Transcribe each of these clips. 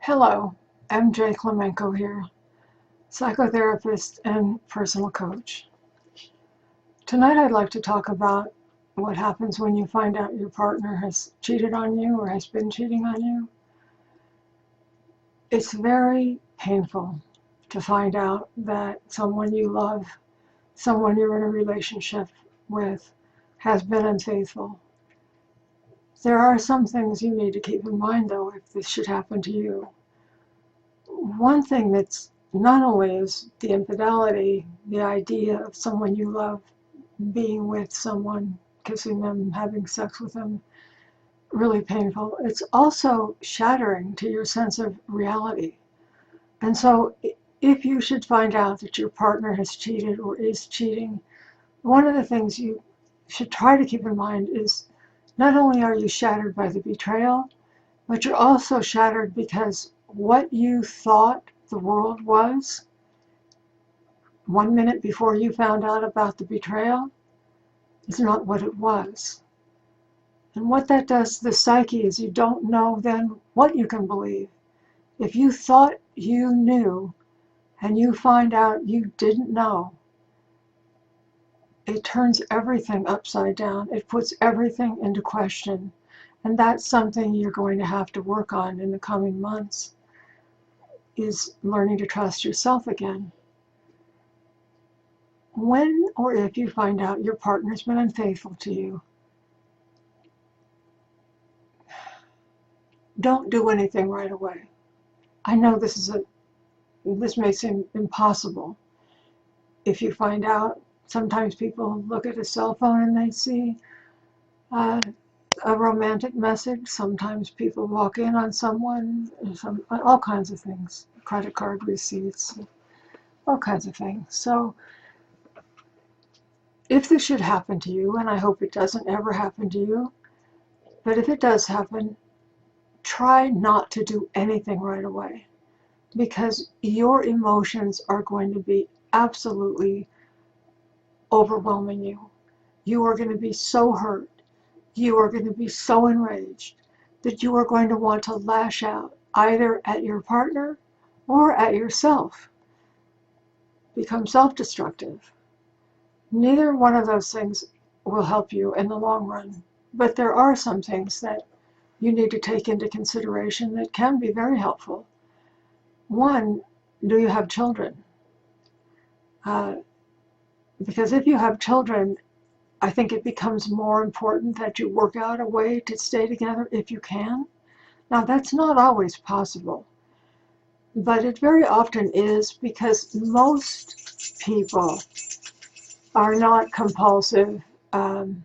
Hello, MJ Clemenco here, psychotherapist and personal coach. Tonight I'd like to talk about what happens when you find out your partner has cheated on you or has been cheating on you. It's very painful to find out that someone you love, someone you're in a relationship with, has been unfaithful. There are some things you need to keep in mind, though, if this should happen to you. One thing that's not only is the infidelity, the idea of someone you love being with someone, kissing them, having sex with them, really painful. It's also shattering to your sense of reality. And so, if you should find out that your partner has cheated or is cheating, one of the things you should try to keep in mind is not only are you shattered by the betrayal, but you're also shattered because what you thought the world was 1 minute before you found out about the betrayal is not what it was. And what that does to the psyche is you don't know then what you can believe. If you thought you knew and you find out you didn't know, it turns everything upside down. It puts everything into question. And that's something you're going to have to work on in the coming months, is learning to trust yourself again. When or if you find out your partner's been unfaithful to you, don't do anything right away. I know this may seem impossible. If you find out, sometimes people look at a cell phone and they see uh, a romantic message. Sometimes people walk in on someone, all kinds of things, credit card receipts, all kinds of things. So if this should happen to you, and I hope it doesn't ever happen to you, but if it does happen, try not to do anything right away, because your emotions are going to be absolutely overwhelming you. You are going to be so hurt. You are going to be so enraged that you are going to want to lash out either at your partner or at yourself. Become self-destructive. Neither one of those things will help you in the long run, but there are some things that you need to take into consideration that can be very helpful. One, do you have children? Uh, because if you have children, I think it becomes more important that you work out a way to stay together if you can. Now, that's not always possible, but it very often is, because most people are not compulsive. Um,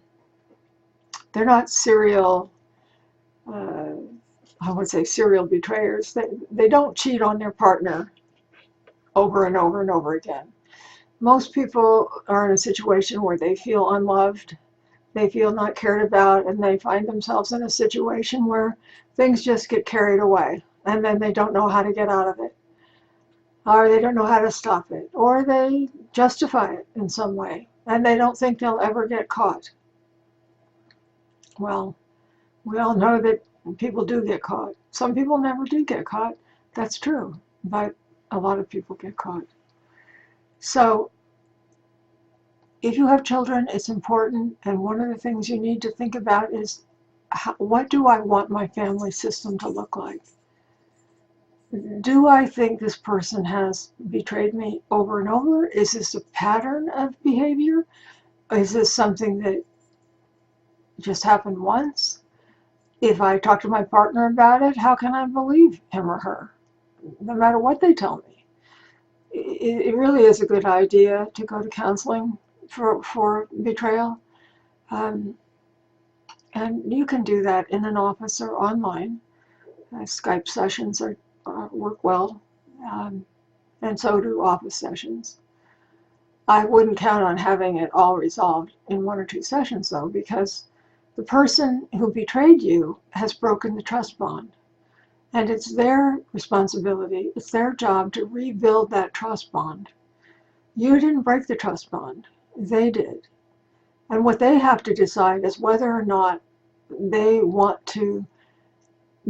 they're not serial, uh, I would say serial betrayers. They don't cheat on their partner over and over and over again. Most people are in a situation where they feel unloved, they feel not cared about, and they find themselves in a situation where things just get carried away, and then they don't know how to get out of it, or they don't know how to stop it, or they justify it in some way, and they don't think they'll ever get caught. Well, we all know that people do get caught. Some people never do get caught. That's true, but a lot of people get caught. So if you have children, it's important, and one of the things you need to think about is, what do I want my family system to look like? Do I think this person has betrayed me over and over? Is this a pattern of behavior? Is this something that just happened once? If I talk to my partner about it, how can I believe him or her, no matter what they tell me? It really is a good idea to go to counseling for betrayal. Um, and you can do that in an office or online. Skype sessions work well, um, and so do office sessions. I wouldn't count on having it all resolved in 1 or 2 sessions, though, because the person who betrayed you has broken the trust bond. And it's their responsibility, it's their job to rebuild that trust bond. You didn't break the trust bond, they did. And what they have to decide is whether or not they want to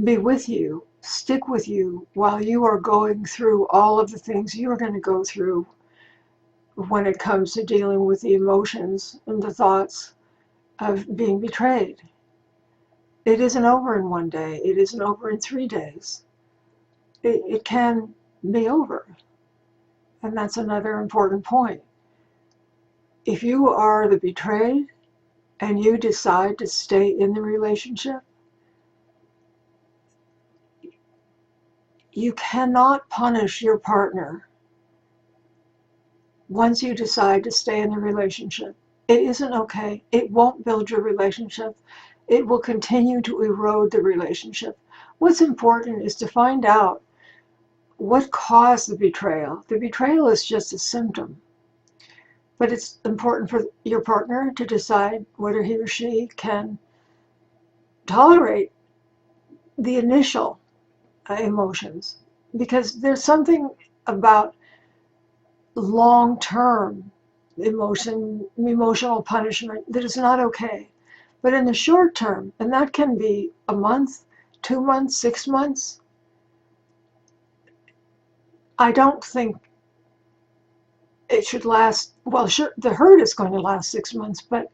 be with you stick with you while you are going through all of the things you're going to go through when it comes to dealing with the emotions and the thoughts of being betrayed. It isn't over in one day. It isn't over in 3 days. It can be over. And that's another important point. If you are the betrayed and you decide to stay in the relationship, you cannot punish your partner once you decide to stay in the relationship. It isn't okay. It won't build your relationship. It will continue to erode the relationship. What's important is to find out what caused the betrayal. The betrayal is just a symptom. But it's important for your partner to decide whether he or she can tolerate the initial emotions. Because there's something about long-term emotional punishment that is not okay. But in the short term, and that can be a month, 2 months, 6 months, I don't think it should last. Well, sure, the hurt is going to last 6 months, but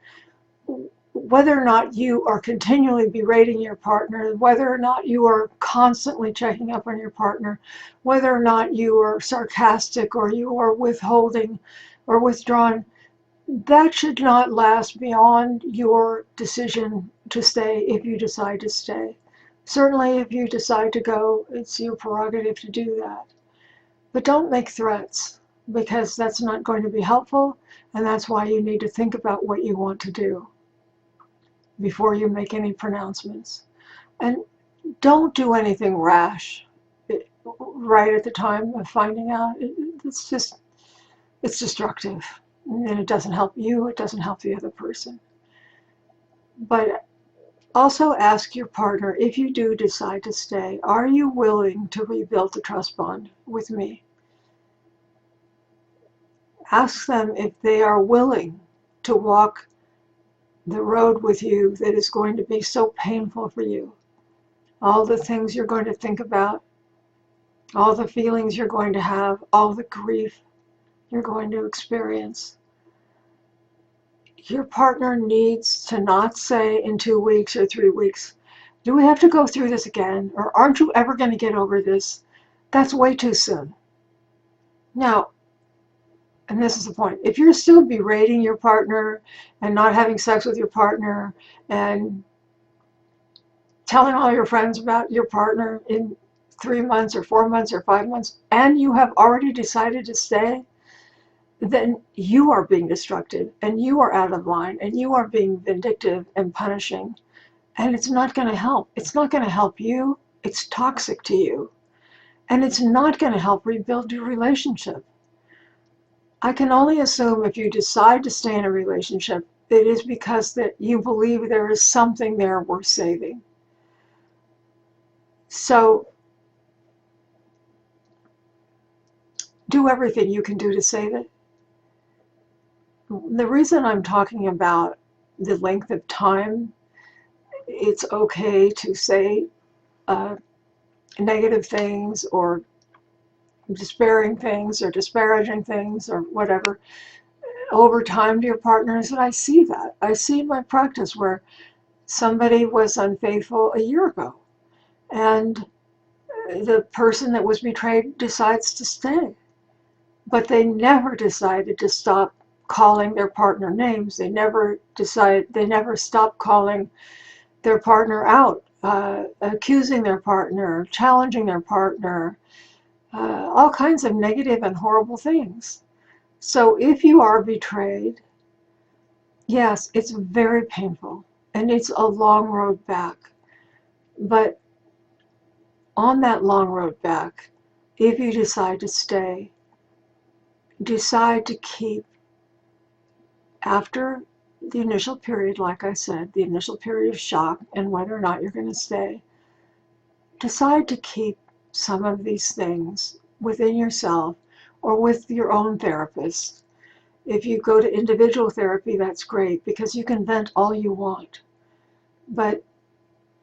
whether or not you are continually berating your partner, whether or not you are constantly checking up on your partner, whether or not you are sarcastic or you are withholding or withdrawn, that should not last beyond your decision to stay if you decide to stay. Certainly, if you decide to go, it's your prerogative to do that. But don't make threats, because that's not going to be helpful, and that's why you need to think about what you want to do before you make any pronouncements. And don't do anything rash right at the time of finding out. It's destructive. And it doesn't help you, it doesn't help the other person. But also ask your partner, if you do decide to stay, are you willing to rebuild the trust bond with me? Ask them if they are willing to walk the road with you that is going to be so painful for you. All the things you're going to think about, all the feelings you're going to have, all the grief you're going to experience. Your partner needs to not say in 2 weeks or 3 weeks, do we have to go through this again? Or aren't you ever going to get over this? That's way too soon. Now, and this is the point, if you're still berating your partner and not having sex with your partner and telling all your friends about your partner in 3 months or 4 months or 5 months, and you have already decided to stay, then you are being destructive and you are out of line and you are being vindictive and punishing. And it's not going to help. It's not going to help you. It's toxic to you. And it's not going to help rebuild your relationship. I can only assume if you decide to stay in a relationship, it is because that you believe there is something there worth saving. So do everything you can do to save it. The reason I'm talking about the length of time it's okay to say negative things or despairing things or disparaging things or whatever over time to your partner is that I see that. I see in my practice where somebody was unfaithful a year ago and the person that was betrayed decides to stay. But they never decided to stop calling their partner names. They never stopped calling their partner out, accusing their partner, challenging their partner, all kinds of negative and horrible things. So if you are betrayed, yes, it's very painful and it's a long road back. But on that long road back, if you decide to stay, decide to keep after the initial period, like I said, the initial period of shock and whether or not you're going to stay, decide to keep some of these things within yourself or with your own therapist. If you go to individual therapy, that's great because you can vent all you want. But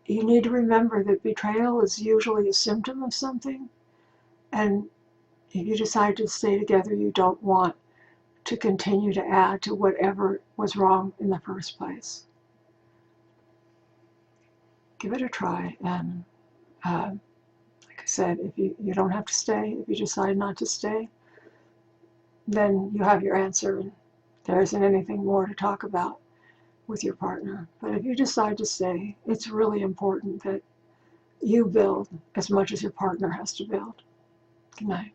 you need to remember that betrayal is usually a symptom of something, and if you decide to stay together, you don't want to continue to add to whatever was wrong in the first place. Give it a try, and like I said, if you don't have to stay. If you decide not to stay, then you have your answer, and there isn't anything more to talk about with your partner. But if you decide to stay, it's really important that you build as much as your partner has to build. Good night.